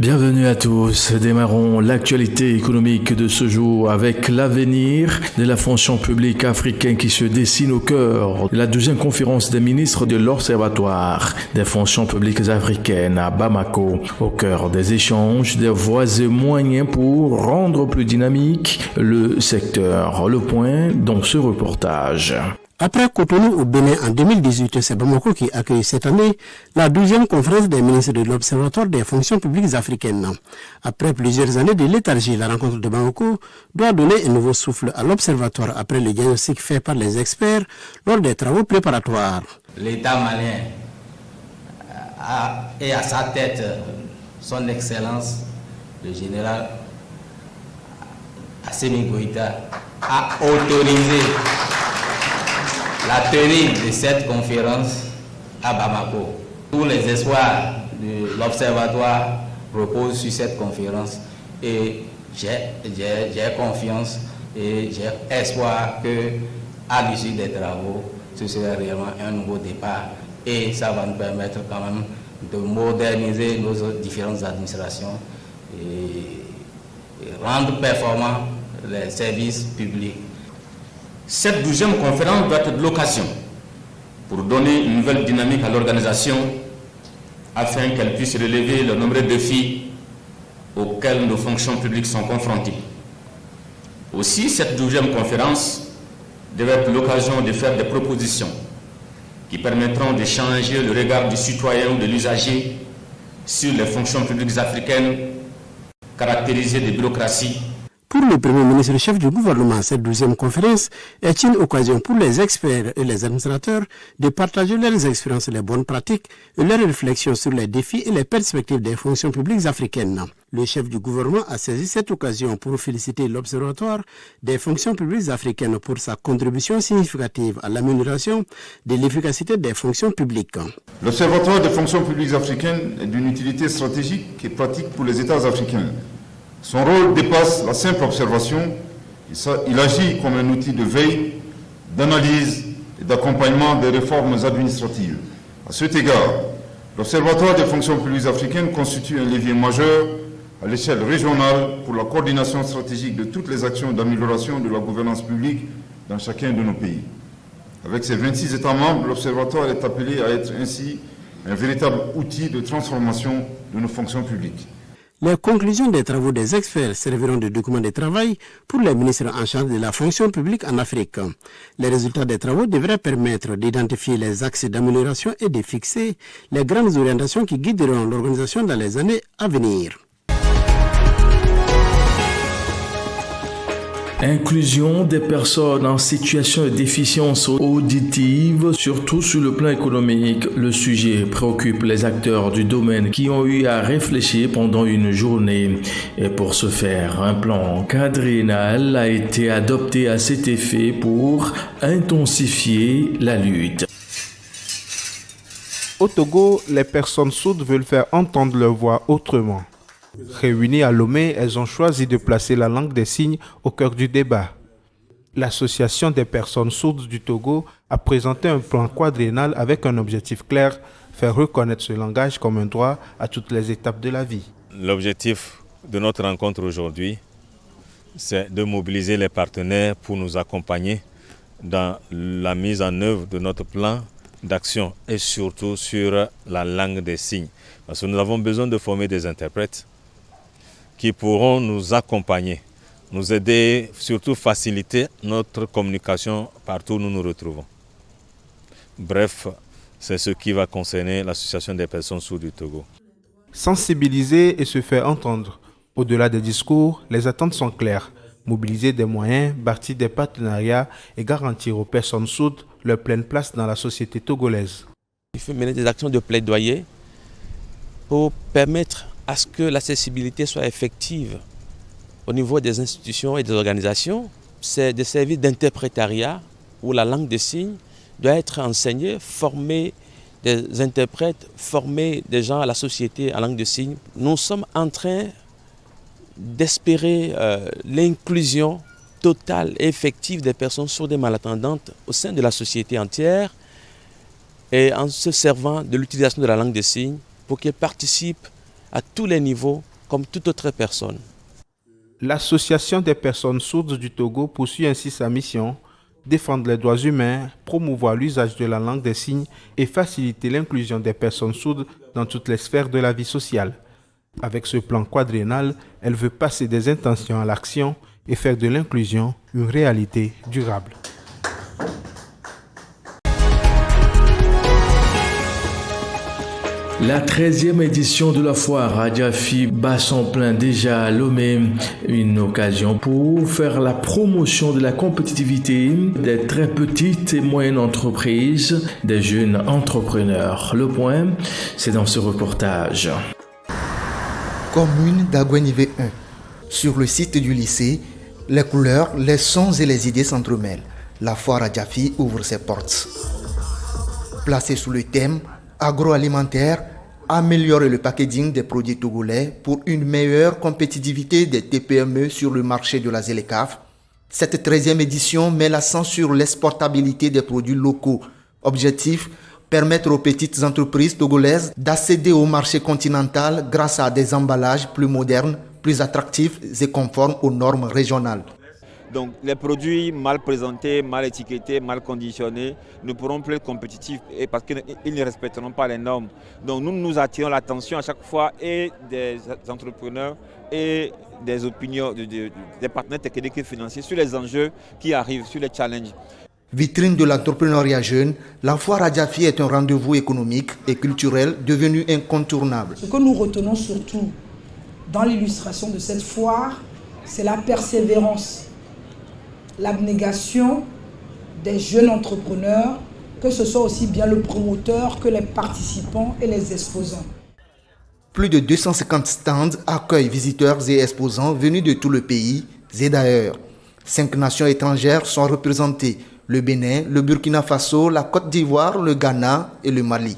Bienvenue à tous. Démarrons l'actualité économique de ce jour avec l'avenir de la fonction publique africaine qui se dessine au cœur de la 12e conférence des ministres de l'Observatoire des fonctions publiques africaines à Bamako, au cœur des échanges des voies et moyens pour rendre plus dynamique le secteur. Le point dans ce reportage. Après Cotonou au Bénin en 2018, c'est Bamako qui accueille cette année la 12e conférence des ministres de l'Observatoire des fonctions publiques africaines. Après plusieurs années de léthargie, la rencontre de Bamako doit donner un nouveau souffle à l'Observatoire après le diagnostic fait par les experts lors des travaux préparatoires. L'État malien et à sa tête son Excellence, le général Assimi Goïta, a autorisé la tenue de cette conférence à Bamako. Tous les espoirs de l'Observatoire reposent sur cette conférence et j'ai confiance et j'ai espoir qu'à l'issue des travaux, ce sera réellement un nouveau départ et ça va nous permettre quand même de moderniser nos différentes administrations et rendre performants les services publics. Cette 12e conférence doit être l'occasion pour donner une nouvelle dynamique à l'organisation afin qu'elle puisse relever le nombreux défis auxquels nos fonctions publiques sont confrontées. Aussi, cette 12e conférence devrait être l'occasion de faire des propositions qui permettront de changer le regard du citoyen ou de l'usager sur les fonctions publiques africaines caractérisées de bureaucratie. Pour le Premier ministre chef du gouvernement, cette 12e conférence est une occasion pour les experts et les administrateurs de partager leurs expériences, les bonnes pratiques et leurs réflexions sur les défis et les perspectives des fonctions publiques africaines. Le chef du gouvernement a saisi cette occasion pour féliciter l'Observatoire des fonctions publiques africaines pour sa contribution significative à l'amélioration de l'efficacité des fonctions publiques. L'Observatoire des fonctions publiques africaines est d'une utilité stratégique et pratique pour les États africains. Son rôle dépasse la simple observation. Il agit comme un outil de veille, d'analyse et d'accompagnement des réformes administratives. À cet égard, l'Observatoire des fonctions publiques africaines constitue un levier majeur à l'échelle régionale pour la coordination stratégique de toutes les actions d'amélioration de la gouvernance publique dans chacun de nos pays. Avec ses 26 États membres, l'Observatoire est appelé à être ainsi un véritable outil de transformation de nos fonctions publiques. Les conclusions des travaux des experts serviront de document de travail pour les ministres en charge de la fonction publique en Afrique. Les résultats des travaux devraient permettre d'identifier les axes d'amélioration et de fixer les grandes orientations qui guideront l'organisation dans les années à venir. Inclusion des personnes en situation de déficience auditive, surtout sur le plan économique. Le sujet préoccupe les acteurs du domaine qui ont eu à réfléchir pendant une journée. Et pour ce faire, un plan quadriennal a été adopté à cet effet pour intensifier la lutte. Au Togo, les personnes sourdes veulent faire entendre leur voix autrement. Réunies à Lomé, elles ont choisi de placer la langue des signes au cœur du débat. L'Association des personnes sourdes du Togo a présenté un plan quadriennal avec un objectif clair, faire reconnaître ce langage comme un droit à toutes les étapes de la vie. L'objectif de notre rencontre aujourd'hui, c'est de mobiliser les partenaires pour nous accompagner dans la mise en œuvre de notre plan d'action et surtout sur la langue des signes. Parce que nous avons besoin de former des interprètes qui pourront nous accompagner, nous aider, surtout faciliter notre communication partout où nous nous retrouvons. Bref, c'est ce qui va concerner l'Association des personnes sourdes du Togo. Sensibiliser et se faire entendre. Au-delà des discours, les attentes sont claires. Mobiliser des moyens, bâtir des partenariats et garantir aux personnes sourdes leur pleine place dans la société togolaise. Il faut mener des actions de plaidoyer pour permettre à ce que l'accessibilité soit effective au niveau des institutions et des organisations. C'est des services d'interprétariat où la langue des signes doit être enseignée, former des interprètes, former des gens à la société en langue de signes. Nous sommes en train d'espérer l'inclusion totale et effective des personnes sourdes et malentendantes au sein de la société entière et en se servant de l'utilisation de la langue des signes pour qu'elles participent à tous les niveaux comme toute autre personne. L'Association des personnes sourdes du Togo poursuit ainsi sa mission, défendre les droits humains, promouvoir l'usage de la langue des signes et faciliter l'inclusion des personnes sourdes dans toutes les sphères de la vie sociale. Avec ce plan quadriennal, elle veut passer des intentions à l'action et faire de l'inclusion une réalité durable. La 13e édition de la foire à Diafi bat son plein déjà à Lomé, une occasion pour faire la promotion de la compétitivité des très petites et moyennes entreprises, des jeunes entrepreneurs. Le point, c'est dans ce reportage. Commune d'Aguenivé 1. Sur le site du lycée, les couleurs, les sons et les idées s'entremêlent. La foire à Diafi ouvre ses portes. Placée sous le thème agroalimentaire, améliorer le packaging des produits togolais pour une meilleure compétitivité des TPME sur le marché de la ZLECAf. Cette 13e édition met l'accent sur l'exportabilité des produits locaux. Objectif, permettre aux petites entreprises togolaises d'accéder au marché continental grâce à des emballages plus modernes, plus attractifs et conformes aux normes régionales. Donc les produits mal présentés, mal étiquetés, mal conditionnés ne pourront plus être compétitifs et parce qu'ils ne respecteront pas les normes. Donc nous attirons l'attention à chaque fois et des entrepreneurs et des opinions des partenaires techniques et financiers sur les enjeux qui arrivent, sur les challenges. Vitrine de l'entrepreneuriat jeune, la foire à Diafi est un rendez-vous économique et culturel devenu incontournable. Ce que nous retenons surtout dans l'illustration de cette foire, c'est la persévérance, l'abnégation des jeunes entrepreneurs, que ce soit aussi bien le promoteur que les participants et les exposants. Plus de 250 stands accueillent visiteurs et exposants venus de tout le pays et d'ailleurs. 5 nations étrangères sont représentées: le Bénin, le Burkina Faso, la Côte d'Ivoire, le Ghana et le Mali.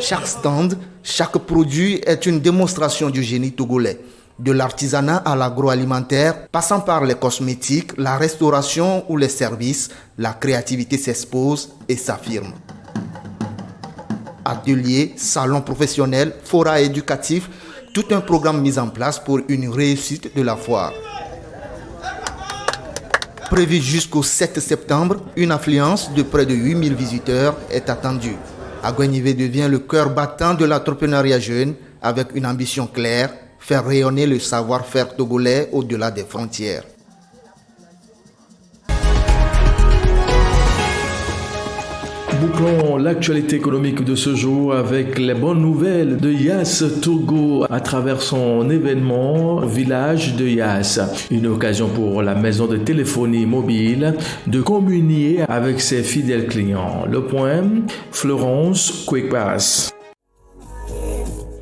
Chaque stand, chaque produit est une démonstration du génie togolais. De l'artisanat à l'agroalimentaire, passant par les cosmétiques, la restauration ou les services, la créativité s'expose et s'affirme. Ateliers, salons professionnels, forats éducatifs, tout un programme mis en place pour une réussite de la foire. Prévu jusqu'au 7 septembre, une affluence de près de 8000 visiteurs est attendue. Aguenivé devient le cœur battant de l'entrepreneuriat jeune avec une ambition claire: faire rayonner le savoir-faire togolais au-delà des frontières. Bouclons l'actualité économique de ce jour avec les bonnes nouvelles de Yass Togo à travers son événement Village de Yass. Une occasion pour la maison de téléphonie mobile de communier avec ses fidèles clients. Le point, Florence Quickpass.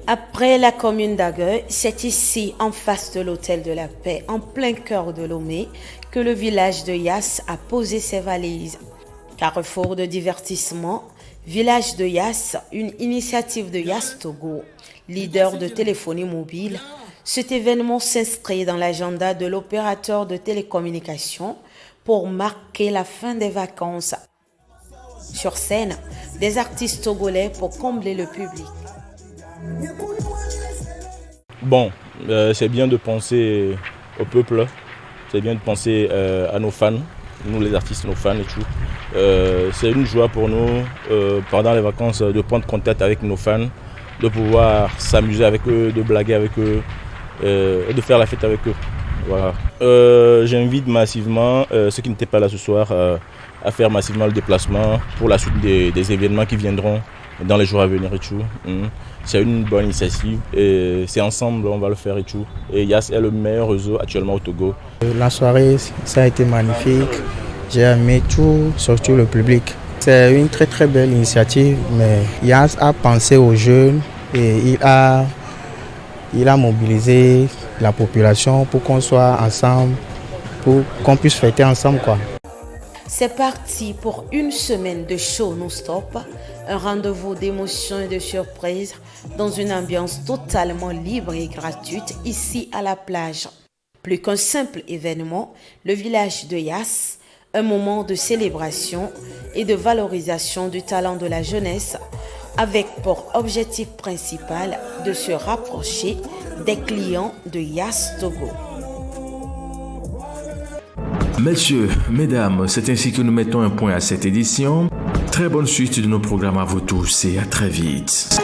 Après la commune d'Agueuil, c'est ici, en face de l'hôtel de la Paix, en plein cœur de Lomé, que le village de Yass a posé ses valises. Carrefour de divertissement, Village de Yass, une initiative de Yass Togo, leader de téléphonie mobile. Cet événement s'inscrit dans l'agenda de l'opérateur de télécommunications pour marquer la fin des vacances. Sur scène, des artistes togolais pour combler le public. Bon, c'est bien de penser au peuple, c'est bien de penser à nos fans, nous les artistes, nos fans et tout. C'est une joie pour nous, pendant les vacances, de prendre contact avec nos fans, de pouvoir s'amuser avec eux, de blaguer avec eux et de faire la fête avec eux. Voilà. J'invite massivement ceux qui n'étaient pas là ce soir à faire massivement le déplacement pour la suite des événements qui viendront dans les jours à venir et tout. C'est une bonne initiative et c'est ensemble on va le faire et tout. Et Yass est le meilleur réseau actuellement au Togo. La soirée, ça a été magnifique. J'ai aimé tout, surtout le public. C'est une très très belle initiative, mais Yass a pensé aux jeunes et il a mobilisé la population pour qu'on soit ensemble, pour qu'on puisse fêter ensemble, quoi. C'est parti pour une semaine de show non-stop, un rendez-vous d'émotions et de surprises dans une ambiance totalement libre et gratuite ici à la plage. Plus qu'un simple événement, le village de Yass, un moment de célébration et de valorisation du talent de la jeunesse, avec pour objectif principal de se rapprocher des clients de Yas Togo. Messieurs, mesdames, c'est ainsi que nous mettons un point à cette édition. Très bonne suite de nos programmes à vous tous et à très vite.